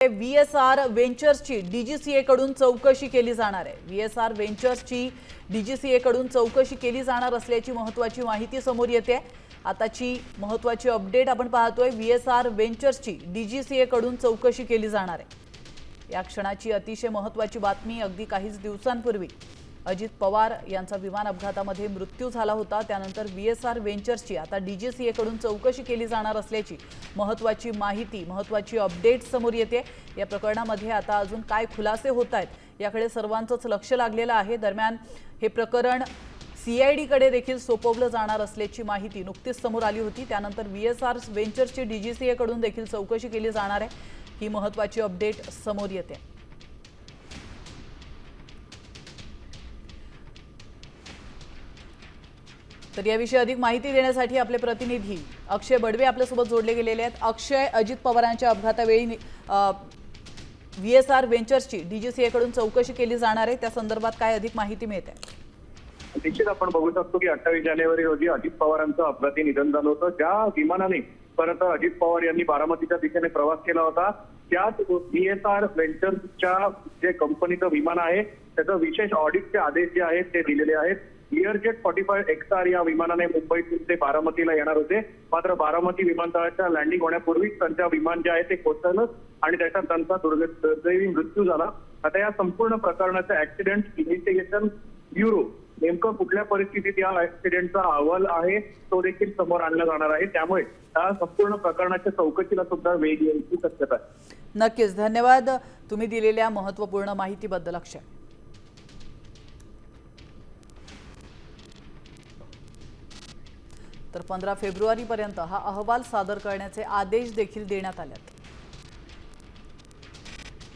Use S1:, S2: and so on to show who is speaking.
S1: VSR वेंचर्सची DGCA कडून चौकशी केली जाणार आहे। VSR वेंचर्सची डीजीसीए कडून चौकशी केली जाणार असल्याची महत्त्वाची माहिती समोर येते। आताची महत्त्वाची अपडेट आपण पाहतोय, VSR वेंचर्सची डीजीसीए कडून चौकशी केली जाणार आहे। या क्षणाची अतिशय महत्त्वाची बातमी, अगदी काहीच दिवसांपूर्वी अजित पवार यांचा विमान अपघातामध्ये मृत्यू झाला होता। त्यानंतर VSR वेंचर्सची आता डीजीसीए कडून चौकशी केली जाणार असल्याची महत्त्वाची माहिती, महत्त्वाची अपडेट समोर येते। या प्रकरणामध्ये आता अजून काय खुलासे होत आहेत याकडे सर्वांचंच लक्ष लागलेलं आहे। दरम्यान हे प्रकरण CID कडे देखील सोपवलं जाणार असल्याची माहिती नुकतीच समोर आली होती। त्यानंतर VSR वेंचर्सची डीजीसीए कडून देखील चौकशी केली जाणार आहे। ही महत्त्वाची अपडेट समोर येते। तर याविषयी अधिक माहिती देण्यासाठी आपले प्रतिनिधी अक्षय बडवे आपल्यासोबत जोडले गेलेले आहेत। अक्षय, अजित पवारांच्या अपघातावेळी VSR वेंचर्सची डीजीसीए कडून चौकशी केली जाणार आहे, त्या संदर्भात काय अधिक माहिती मिळते?
S2: निश्चित आपण बघू शकतो की 28 जानेवारी रोजी अजित पवारांचं अपघाती निधन झालं होतं। ज्या विमानाने परत अजित पवार यांनी बारामतीच्या दिशेने प्रवास केला होता, त्याच VSR वेंचर्सच्या जे कंपनीचं विमान आहे त्याचं विशेष ऑडिटचे आदेश जे आहेत ते दिलेले आहेत। लिअरजेट 45 XR या विमानाने मुंबईतून ते बारामतीला येणार होते, मात्र बारामती विमानतळाच्या लँडिंग होण्यापूर्वीच त्यांच्या विमान जे आहे ते कोसळलं आणि त्याच्यात त्यांचा दुर्दैवी मृत्यू झाला। आता या संपूर्ण प्रकरणाचं ऍक्सिडेंट इन्व्हेस्टिगेशन ब्युरो नेमकं कुठल्या परिस्थितीत या ऍक्सिडेंटचा अहवाल आहे तो देखील समोर आणला जाणार आहे। त्यामुळे या संपूर्ण प्रकरणाच्या चौकशीला सुद्धा वेग येण्याची शक्यता आहे।
S1: नक्कीच, धन्यवाद तुम्ही दिलेल्या महत्त्वपूर्ण माहितीबद्दल अक्षय। तर 15 फेब्रुवारीपर्यंत हा अहवाल सादर करण्याचे आदेश देखील देण्यात आले आहेत।